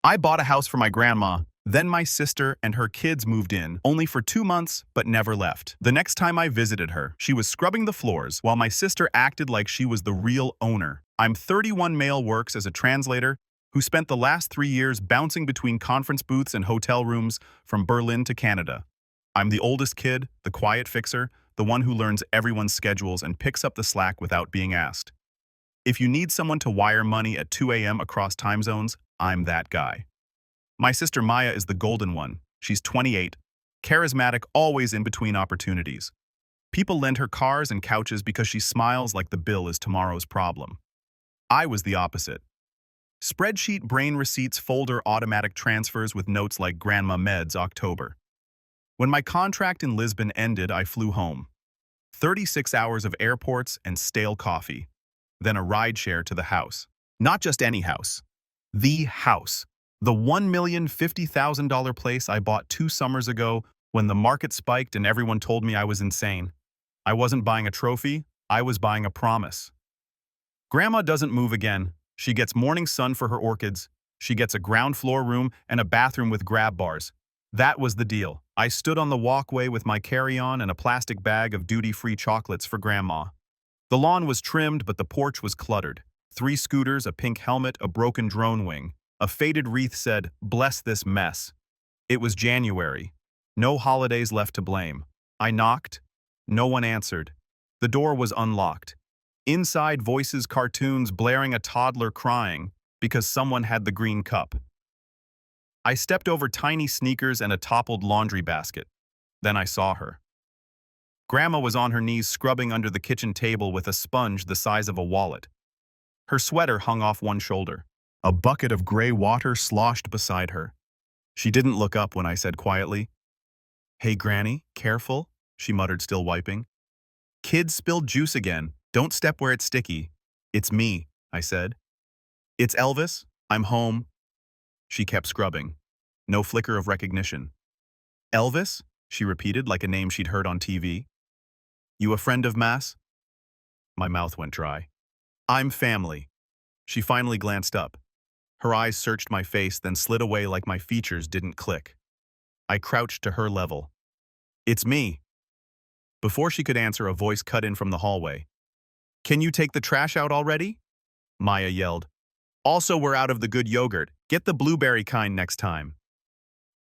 I bought a house for my grandma. Then my sister and her kids moved in, only for 2 months, but never left. The next time I visited her, she was scrubbing the floors while my sister acted like she was the real owner. I'm 31 male works as a translator who spent the last 3 years bouncing between conference booths and hotel rooms from Berlin to Canada. I'm the oldest kid, the quiet fixer, the one who learns everyone's schedules and picks up the slack without being asked. If you need someone to wire money at 2 a.m. across time zones, I'm that guy. My sister Maya is the golden one. She's 28, charismatic, always in between opportunities. People lend her cars and couches because she smiles like the bill is tomorrow's problem. I was the opposite. Spreadsheet brain receipts folder automatic transfers with notes like Grandma Med's October. When my contract in Lisbon ended, I flew home. 36 hours of airports and stale coffee. Then a rideshare to the house. Not just any house. The house. The $1,050,000 place I bought 2 summers ago when the market spiked and everyone told me I was insane. I wasn't buying a trophy, I was buying a promise. Grandma doesn't move again. She gets morning sun for her orchids. She gets a ground floor room and a bathroom with grab bars. That was the deal. I stood on the walkway with my carry-on and a plastic bag of duty-free chocolates for Grandma. The lawn was trimmed, but the porch was cluttered. 3 scooters, a pink helmet, a broken drone wing. A faded wreath said, "Bless this mess." It was January. No holidays left to blame. I knocked. No one answered. The door was unlocked. Inside, voices, cartoons, blaring, a toddler crying because someone had the green cup. I stepped over tiny sneakers and a toppled laundry basket. Then I saw her. Grandma was on her knees scrubbing under the kitchen table with a sponge the size of a wallet. Her sweater hung off one shoulder. A bucket of gray water sloshed beside her. She didn't look up when I said quietly, "Hey, Granny, careful," she muttered, still wiping. "Kids spilled juice again. Don't step where it's sticky." "It's me," I said. "It's Elvis. I'm home." She kept scrubbing. No flicker of recognition. "Elvis?" she repeated like a name she'd heard on TV. "You a friend of Mass?" My mouth went dry. "I'm family." She finally glanced up. Her eyes searched my face, then slid away like my features didn't click. I crouched to her level. "It's me." Before she could answer, a voice cut in from the hallway. "Can you take the trash out already?" Maya yelled. "Also, we're out of the good yogurt. Get the blueberry kind next time."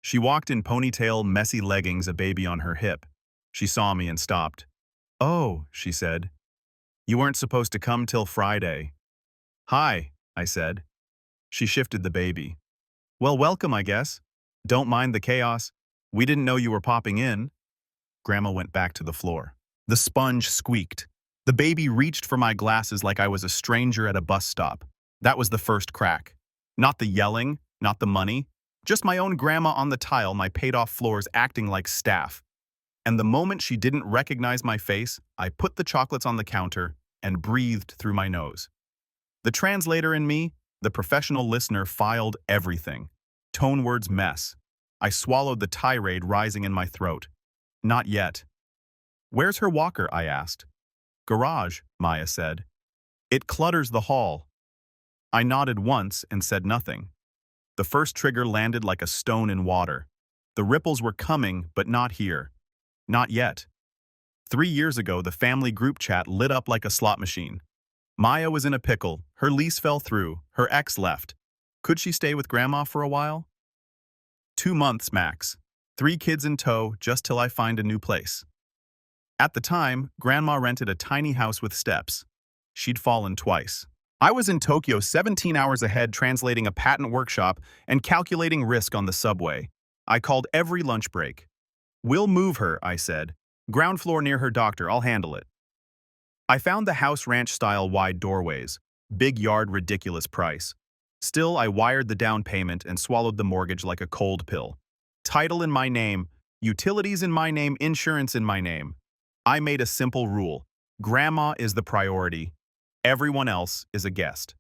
She walked in ponytail, messy leggings, a baby on her hip. She saw me and stopped. "Oh," she said. "You weren't supposed to come till Friday." "Hi," I said. She shifted the baby. "Well, welcome, I guess. Don't mind the chaos. We didn't know you were popping in." Grandma went back to the floor. The sponge squeaked. The baby reached for my glasses like I was a stranger at a bus stop. That was the first crack. Not the yelling, not the money, just my own grandma on the tile, my paid-off floors acting like staff. And the moment she didn't recognize my face, I put the chocolates on the counter and breathed through my nose. The translator in me, the professional listener, filed everything. Tone words mess. I swallowed the tirade rising in my throat. "Not yet." "Where's her walker?" I asked. "Garage," Maya said. "It clutters the hall." I nodded once and said nothing. The first trigger landed like a stone in water. The ripples were coming, but not here. Not yet. 3 years ago, the family group chat lit up like a slot machine. Maya was in a pickle. Her lease fell through. Her ex left. Could she stay with Grandma for a while? 2 months max. 3 kids in tow, just till I find a new place. At the time, Grandma rented a tiny house with steps. She'd fallen twice. I was in Tokyo 17 hours ahead translating a patent workshop and calculating risk on the subway. I called every lunch break. "We'll move her," I said. "Ground floor near her doctor, I'll handle it." I found the house ranch-style wide doorways. Big yard, ridiculous price. Still, I wired the down payment and swallowed the mortgage like a cold pill. Title in my name, utilities in my name, insurance in my name. I made a simple rule. Grandma is the priority. Everyone else is a guest.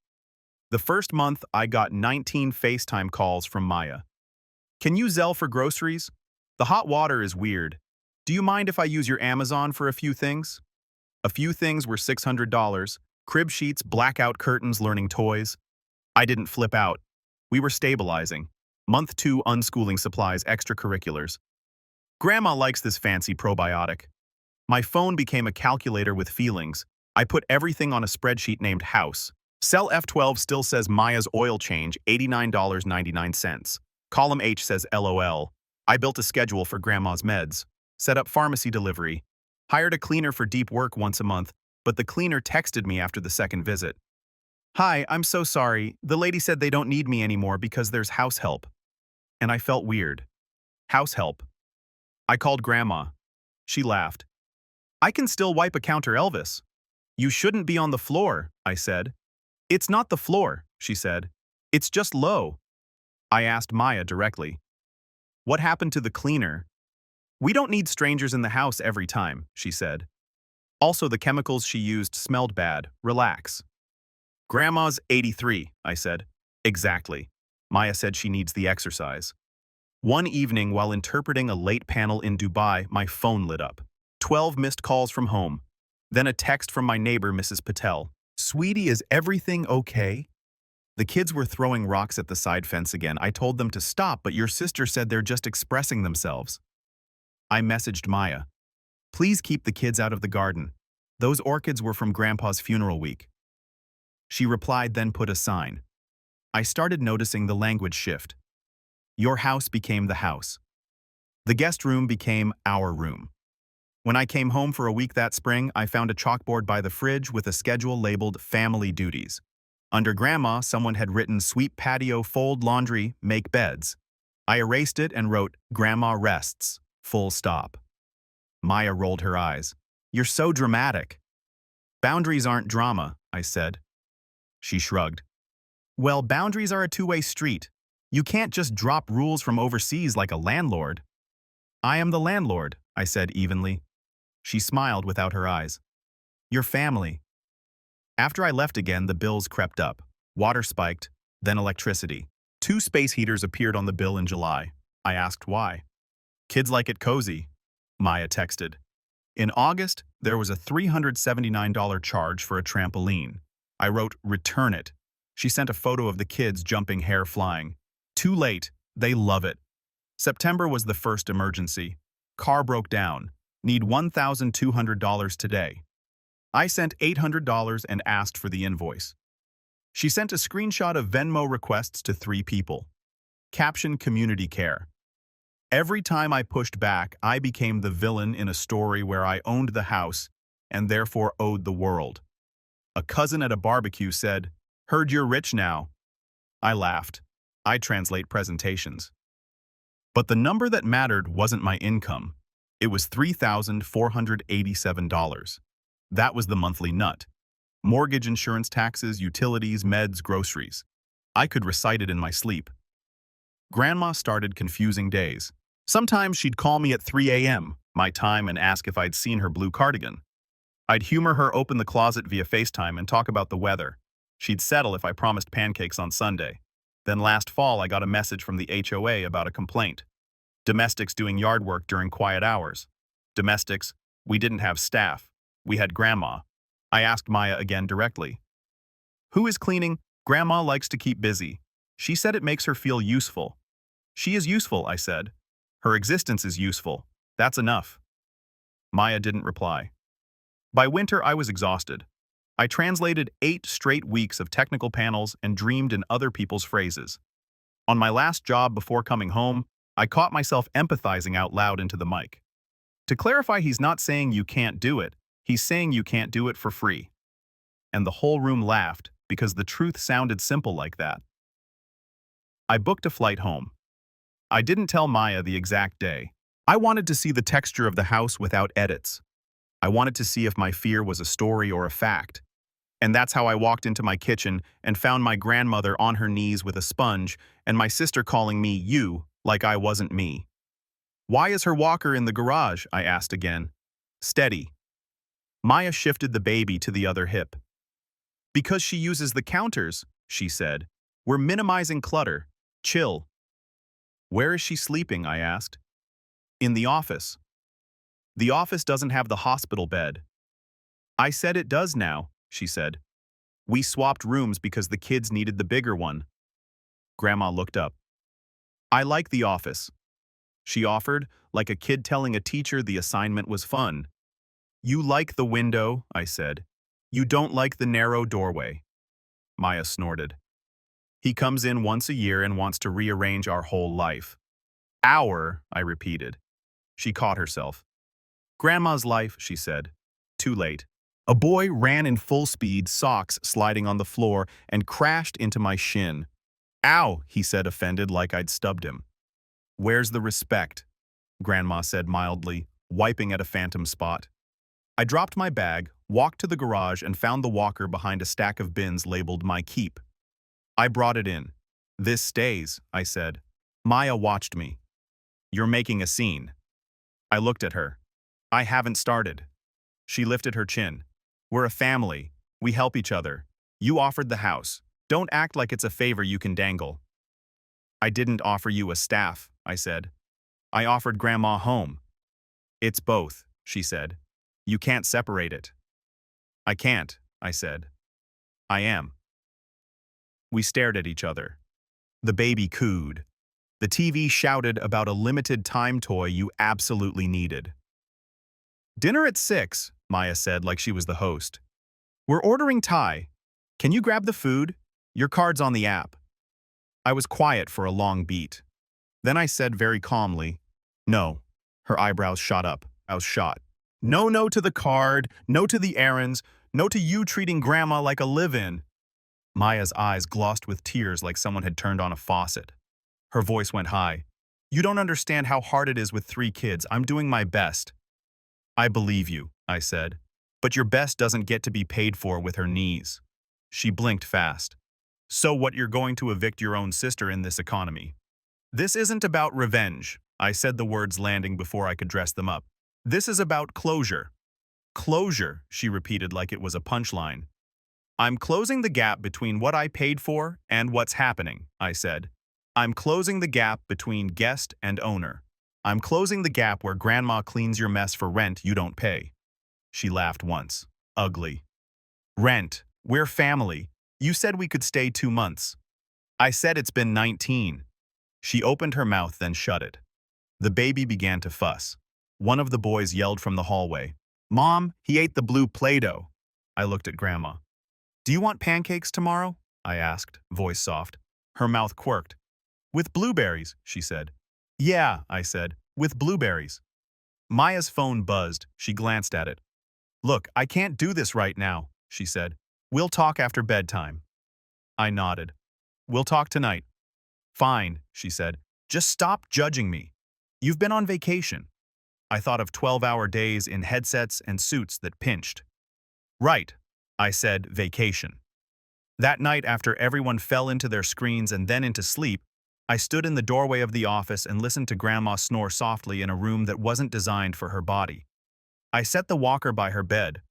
The first month, I got 19 FaceTime calls from Maya. "Can you Zelle for groceries? The hot water is weird. Do you mind if I use your Amazon for a few things?" A few things were $600, crib sheets, blackout curtains, learning toys. I didn't flip out. We were stabilizing. Month 2 unschooling supplies extracurriculars. Grandma likes this fancy probiotic. My phone became a calculator with feelings. I put everything on a spreadsheet named House. Cell F12 still says Maya's oil change, $89.99. Column H says LOL. I built a schedule for Grandma's meds. Set up pharmacy delivery. Hired a cleaner for deep work once a month, but the cleaner texted me after the second visit. "Hi, I'm so sorry. The lady said they don't need me anymore because there's house help." And I felt weird. House help. I called Grandma. She laughed. "I can still wipe a counter, Elvis." "You shouldn't be on the floor," I said. "It's not the floor," she said. "It's just low." I asked Maya directly. "What happened to the cleaner?" "We don't need strangers in the house every time," she said. "Also, the chemicals she used smelled bad. Relax." "Grandma's 83, I said. "Exactly." Maya said she needs the exercise. One evening, while interpreting a late panel in Dubai, my phone lit up. 12 missed calls from home. Then a text from my neighbor, Mrs. Patel. "Sweetie, is everything okay?" The kids were throwing rocks at the side fence again. I told them to stop, but your sister said they're just expressing themselves. I messaged Maya. "Please keep the kids out of the garden. Those orchids were from Grandpa's funeral week." She replied, then put a sign. I started noticing the language shift. Your house became the house. The guest room became our room. When I came home for a week that spring, I found a chalkboard by the fridge with a schedule labeled Family Duties. Under Grandma, someone had written sweep patio, fold laundry, make beds. I erased it and wrote Grandma rests, full stop. Maya rolled her eyes. "You're so dramatic." "Boundaries aren't drama," I said. She shrugged. "Well, boundaries are a two-way street. You can't just drop rules from overseas like a landlord." "I am the landlord," I said evenly. She smiled without her eyes. "Your family." After I left again, the bills crept up. Water spiked, then electricity. 2 space heaters appeared on the bill in July. I asked why. "Kids like it cozy," Maya texted. In August, there was a $379 charge for a trampoline. I wrote, "Return it." She sent a photo of the kids jumping, hair flying. Too late. They love it. September was the first emergency. Car broke down. Need $1,200 today. I sent $800 and asked for the invoice. She sent a screenshot of Venmo requests to 3 people. Caption: community care. Every time I pushed back, I became the villain in a story where I owned the house and therefore owed the world. A cousin at a barbecue said, "Heard you're rich now." I laughed. I translate presentations. But the number that mattered wasn't my income. It was $3,487. That was the monthly nut. Mortgage, insurance, taxes, utilities, meds, groceries. I could recite it in my sleep. Grandma started confusing days. Sometimes she'd call me at 3 a.m., my time, and ask if I'd seen her blue cardigan. I'd humor her, open the closet via FaceTime, and talk about the weather. She'd settle if I promised pancakes on Sunday. Then last fall, I got a message from the HOA about a complaint. Domestics doing yard work during quiet hours. Domestics, we didn't have staff. We had Grandma. I asked Maya again directly. "Who is cleaning?" "Grandma likes to keep busy. She said it makes her feel useful." "She is useful," I said. "Her existence is useful. That's enough." Maya didn't reply. By winter, I was exhausted. I translated 8 straight weeks of technical panels and dreamed in other people's phrases. On my last job before coming home, I caught myself empathizing out loud into the mic. To clarify, he's not saying you can't do it, he's saying you can't do it for free. And the whole room laughed because the truth sounded simple like that. I booked a flight home. I didn't tell Maya the exact day. I wanted to see the texture of the house without edits. I wanted to see if my fear was a story or a fact. And that's how I walked into my kitchen and found my grandmother on her knees with a sponge and my sister calling me "you" like I wasn't me. "Why is her walker in the garage?" I asked again. "Steady." Maya shifted the baby to the other hip. "Because she uses the counters," she said. "We're minimizing clutter. Chill." "Where is she sleeping?" I asked. "In the office." "The office doesn't have the hospital bed." "I said it does now," she said. "We swapped rooms because the kids needed the bigger one." Grandma looked up. I like the office, she offered, like a kid telling a teacher the assignment was fun. You like the window, I said. You don't like the narrow doorway. Maya snorted. He comes in once a year and wants to rearrange our whole life. Our, I repeated. She caught herself. Grandma's life, she said. Too late. A boy ran in full speed, socks sliding on the floor, and crashed into my shin. Ow, he said, offended like I'd stubbed him. Where's the respect? Grandma said mildly, wiping at a phantom spot. I dropped my bag, walked to the garage, and found the walker behind a stack of bins labeled My Keep. I brought it in. This stays, I said. Maya watched me. You're making a scene. I looked at her. I haven't started. She lifted her chin. We're a family. We help each other. You offered the house. Don't act like it's a favor you can dangle. I didn't offer you a staff, I said. I offered Grandma home. It's both, she said. You can't separate it. I can't, I said. I am. We stared at each other. The baby cooed. The TV shouted about a limited-time toy you absolutely needed. Dinner at 6, Maya said like she was the host. We're ordering Thai. Can you grab the food? Your card's on the app. I was quiet for a long beat. Then I said very calmly, no. Her eyebrows shot up. I was shot. No to the card, no to the errands, no to you treating Grandma like a live-in. Maya's eyes glossed with tears like someone had turned on a faucet. Her voice went high. You don't understand how hard it is with 3 kids. I'm doing my best. I believe you, I said. But your best doesn't get to be paid for with her knees. She blinked fast. So what, you're going to evict your own sister in this economy? This isn't about revenge. I said the words landing before I could dress them up. This is about closure. Closure, she repeated like it was a punchline. I'm closing the gap between what I paid for and what's happening, I said. I'm closing the gap between guest and owner. I'm closing the gap where Grandma cleans your mess for rent you don't pay. She laughed once. Ugly. Rent. We're family. You said we could stay 2 months. I said it's been 19. She opened her mouth, then shut it. The baby began to fuss. One of the boys yelled from the hallway, Mom, he ate the blue Play-Doh. I looked at Grandma. Do you want pancakes tomorrow? I asked, voice soft. Her mouth quirked. With blueberries, she said. Yeah, I said, with blueberries. Maya's phone buzzed. She glanced at it. Look, I can't do this right now, she said. We'll talk after bedtime. I nodded. We'll talk tonight. Fine, she said. Just stop judging me. You've been on vacation. I thought of 12-hour days in headsets and suits that pinched. Right, I said, vacation. That night, after everyone fell into their screens and then into sleep, I stood in the doorway of the office and listened to Grandma snore softly in a room that wasn't designed for her body. I set the walker by her bed.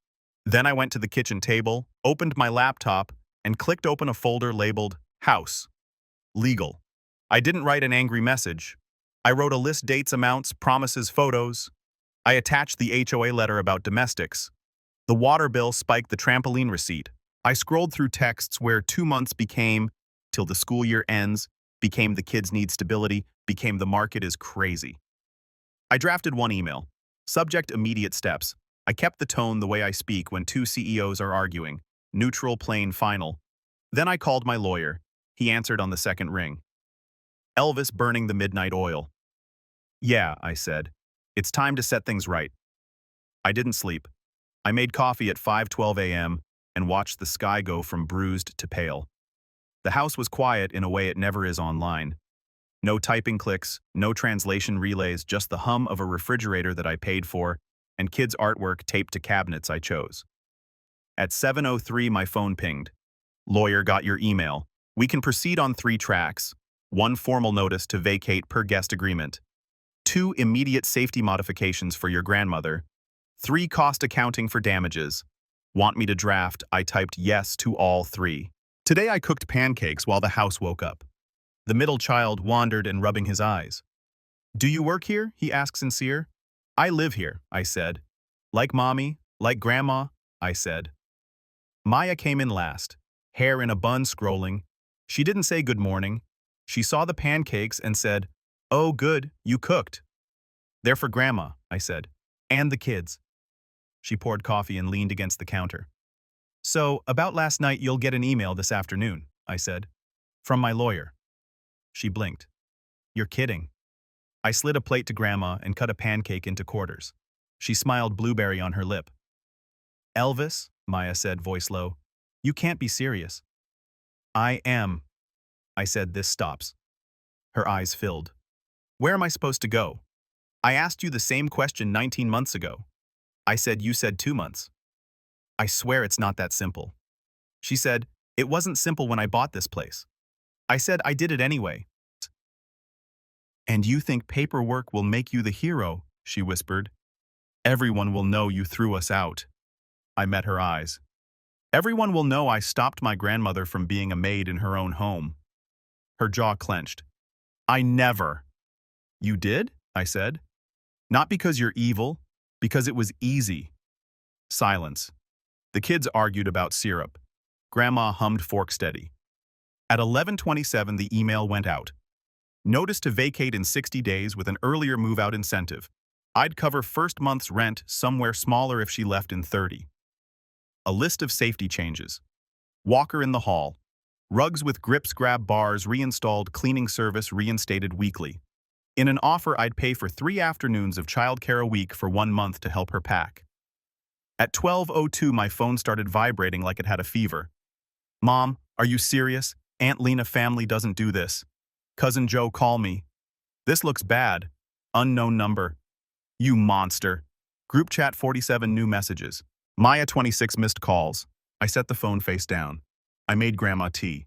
Then I went to the kitchen table, opened my laptop, and clicked open a folder labeled House. Legal. I didn't write an angry message. I wrote a list, dates, amounts, promises, photos. I attached the HOA letter about domestics. The water bill spiked the trampoline receipt. I scrolled through texts where 2 months became, till the school year ends, became the kids need stability, became the market is crazy. I drafted one email. Subject, immediate steps. I kept the tone the way I speak when 2 CEOs are arguing. Neutral, plain, final. Then I called my lawyer. He answered on the second ring. Elvis burning the midnight oil. Yeah, I said. It's time to set things right. I didn't sleep. I made coffee at 5:12 a.m. and watched the sky go from bruised to pale. The house was quiet in a way it never is online. No typing clicks, no translation relays, just the hum of a refrigerator that I paid for and kids' artwork taped to cabinets I chose. At 7:03, my phone pinged. Lawyer, got your email. We can proceed on 3 tracks. 1 formal notice to vacate per guest agreement. 2 immediate safety modifications for your grandmother. 3 cost accounting for damages. Want me to draft? I typed yes to all 3. Today I cooked pancakes while the house woke up. The middle child wandered and rubbing his eyes. Do you work here? He asked sincere. I live here, I said. Like mommy, like grandma, I said. Maya came in last, hair in a bun scrolling. She didn't say good morning. She saw the pancakes and said, "Oh, good, you cooked." "They're for Grandma," I said. "And the kids." She poured coffee and leaned against the counter. "So, about last night you'll get an email this afternoon," I said. "From my lawyer." She blinked. "You're kidding." I slid a plate to Grandma and cut a pancake into quarters. She smiled, blueberry on her lip. "Elvis," Maya said, voice low, "you can't be serious." "I am." I said, "This stops." Her eyes filled. "Where am I supposed to go? I asked you the same question 19 months ago. I said you said 2 months. I swear it's not that simple." She said, "It wasn't simple when I bought this place." I said I did it anyway. "And you think paperwork will make you the hero," she whispered. "Everyone will know you threw us out." I met her eyes. "Everyone will know I stopped my grandmother from being a maid in her own home." Her jaw clenched. "I never." "You did?" I said. "Not because you're evil, because it was easy." Silence. The kids argued about syrup. Grandma hummed Fork Steady. At 11:27, the email went out. Notice to vacate in 60 days with an earlier move-out incentive. I'd cover first month's rent somewhere smaller if she left in 30. A list of safety changes. Walker in the hall. Rugs with grips grab bars reinstalled, cleaning service reinstated weekly. In an offer, I'd pay for 3 afternoons of childcare a week for 1 month to help her pack. At 12:02, my phone started vibrating like it had a fever. "Mom, are you serious? Aunt Lena family doesn't do this. Cousin Joe, call me. This looks bad. Unknown number. You monster." Group chat 47 new messages. Maya 26 missed calls. I set the phone face down. I made Grandma tea.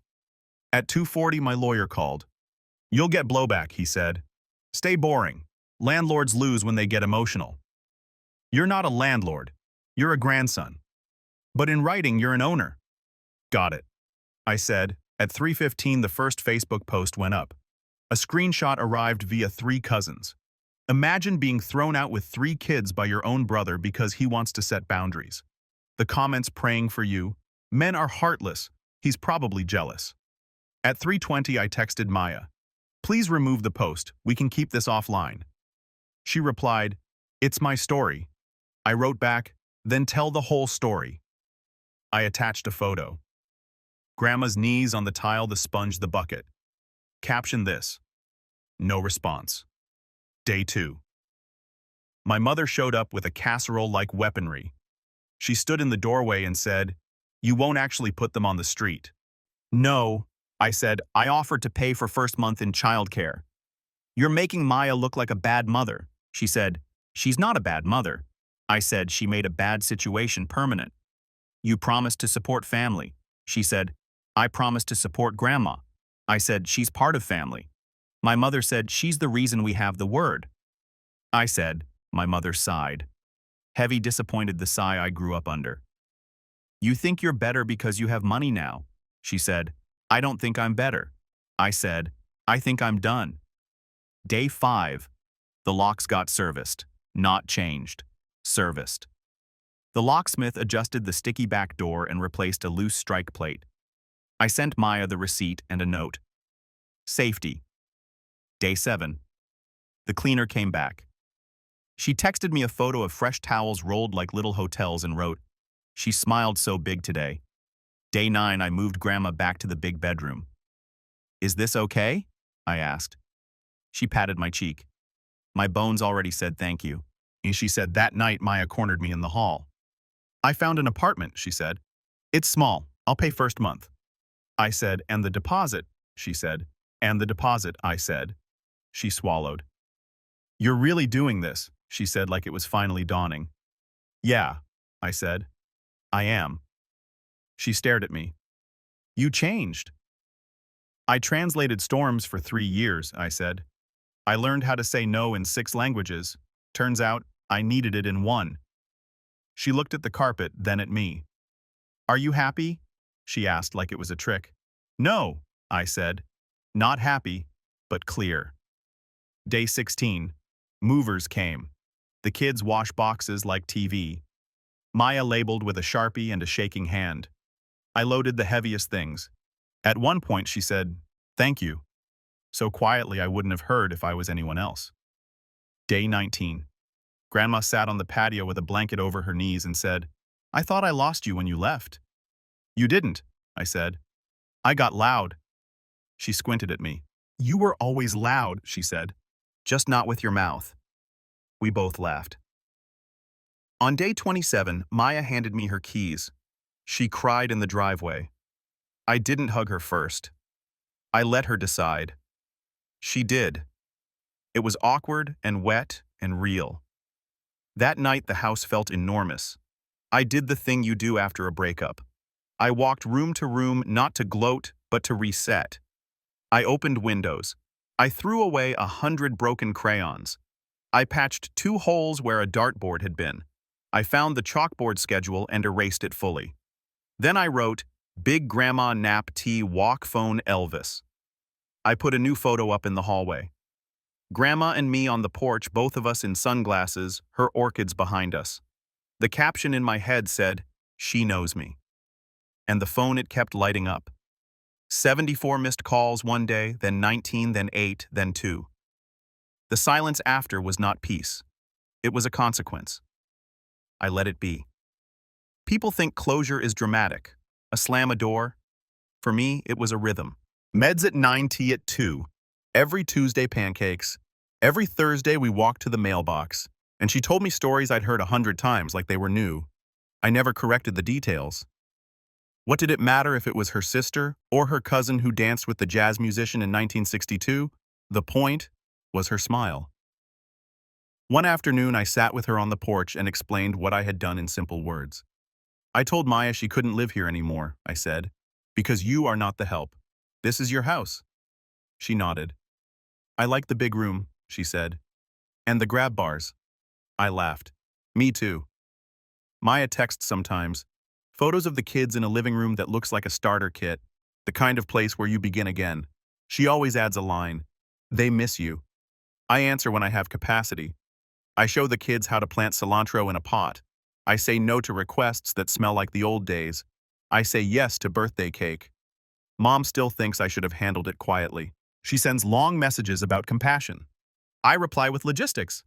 At 2:40, my lawyer called. "You'll get blowback," he said. "Stay boring. Landlords lose when they get emotional." "You're not a landlord. You're a grandson. But in writing, you're an owner." "Got it," I said. At 3:15, the first Facebook post went up. A screenshot arrived via 3 cousins. "Imagine being thrown out with 3 kids by your own brother because he wants to set boundaries." The comments praying for you. "Men are heartless. He's probably jealous." At 3:20, I texted Maya. "Please remove the post. We can keep this offline." She replied, "It's my story." I wrote back, "Then tell the whole story." I attached a photo. Grandma's knees on the tile, the sponge, the bucket. Caption this. No response. Day 2. My mother showed up with a casserole-like weaponry. She stood in the doorway and said, "You won't actually put them on the street." "No," I said. "I offered to pay for first month in childcare." "You're making Maya look like a bad mother." She said, "She's not a bad mother." I said, "She made a bad situation permanent." "You promised to support family." She said, "I promised to support Grandma." I said, "She's part of family." My mother said, "She's the reason we have the word." I said, my mother sighed. Heavy, disappointed, the sigh I grew up under. "You think you're better because you have money now." She said, "I don't think I'm better." I said, "I think I'm done." Day 5. The locks got serviced, not changed. Serviced. The locksmith adjusted the sticky back door and replaced a loose strike plate. I sent Maya the receipt and a note. Safety. Day 7. The cleaner came back. She texted me a photo of fresh towels rolled like little hotels and wrote, "She smiled so big today." Day 9, I moved Grandma back to the big bedroom. "Is this okay?" I asked. She patted my cheek. "My bones already said thank you." And she said that night Maya cornered me in the hall. "I found an apartment," she said. "It's small. I'll pay first month." I said, "And the deposit?" She said. "And the deposit," I said. She swallowed. "You're really doing this," she said like it was finally dawning. "Yeah," I said. "I am." She stared at me. "You changed." "I translated storms for 3 years," I said. "I learned how to say no in 6 languages. Turns out, I needed it in 1. She looked at the carpet, then at me. "Are you happy?" she asked like it was a trick. "No," I said. "Not happy, but clear." Day 16. Movers came. The kids wash boxes like TV. Maya labeled with a Sharpie and a shaking hand. I loaded the heaviest things. At one point she said, "Thank you." so quietly I wouldn't have heard if I was anyone else. Day 19. Grandma sat on the patio with a blanket over her knees and said, "I thought I lost you when you left." "You didn't," I said. "I got loud." She squinted at me. "You were always loud," she said. "Just not with your mouth." We both laughed. On day 27, Maya handed me her keys. She cried in the driveway. I didn't hug her first. I let her decide. She did. It was awkward and wet and real. That night, the house felt enormous. I did the thing you do after a breakup. I walked room to room, not to gloat, but to reset. I opened windows. I threw away 100 broken crayons. I patched 2 holes where a dartboard had been. I found the chalkboard schedule and erased it fully. Then I wrote, "Big Grandma Nap Tea Walk Phone Elvis." I put a new photo up in the hallway. Grandma and me on the porch, both of us in sunglasses, her orchids behind us. The caption in my head said, "She knows me." And the phone, it kept lighting up. 74 missed calls one day, then 19, then 8, then 2. The silence after was not peace. It was a consequence. I let it be. People think closure is dramatic. A slam a door. For me, it was a rhythm. Meds at 9, tea at 2. Every Tuesday, pancakes. Every Thursday, we walked to the mailbox. And she told me stories I'd heard 100 times like they were new. I never corrected the details. What did it matter if it was her sister or her cousin who danced with the jazz musician in 1962? The point was her smile. One afternoon, I sat with her on the porch and explained what I had done in simple words. I told Maya she couldn't live here anymore, I said, because you are not the help. This is your house. She nodded. I like the big room, she said. And the grab bars. I laughed. Me too. Maya texts sometimes. Photos of the kids in a living room that looks like a starter kit, the kind of place where you begin again. She always adds a line. They miss you. I answer when I have capacity. I show the kids how to plant cilantro in a pot. I say no to requests that smell like the old days. I say yes to birthday cake. Mom still thinks I should have handled it quietly. She sends long messages about compassion. I reply with logistics.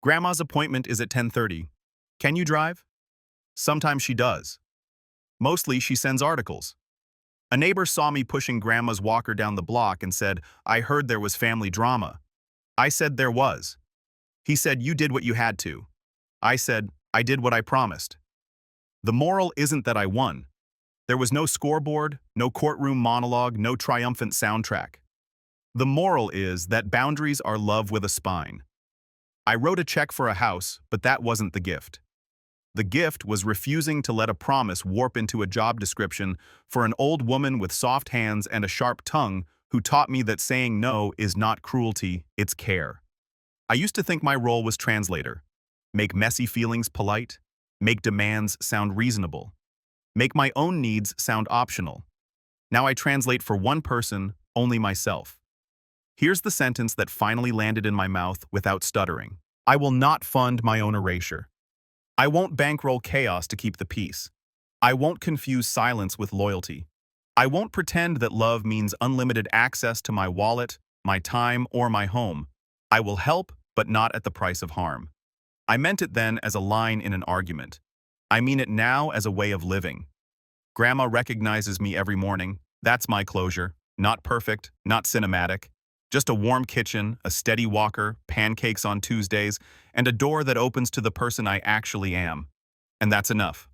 Grandma's appointment is at 10:30. Can you drive? Sometimes she does. Mostly she sends articles. A neighbor saw me pushing Grandma's walker down the block and said, "I heard there was family drama." I said there was. He said, "You did what you had to." I said, "I did what I promised." The moral isn't that I won. There was no scoreboard, no courtroom monologue, no triumphant soundtrack. The moral is that boundaries are love with a spine. I wrote a check for a house, but that wasn't the gift. The gift was refusing to let a promise warp into a job description for an old woman with soft hands and a sharp tongue who taught me that saying no is not cruelty, it's care. I used to think my role was translator. Make messy feelings polite, make demands sound reasonable, make my own needs sound optional. Now I translate for one person, only myself. Here's the sentence that finally landed in my mouth without stuttering. I will not fund my own erasure. I won't bankroll chaos to keep the peace. I won't confuse silence with loyalty. I won't pretend that love means unlimited access to my wallet, my time, or my home. I will help, but not at the price of harm. I meant it then as a line in an argument. I mean it now as a way of living. Grandma recognizes me every morning. That's my closure. Not perfect, not cinematic. Just a warm kitchen, a steady walker, pancakes on Tuesdays, and a door that opens to the person I actually am. And that's enough.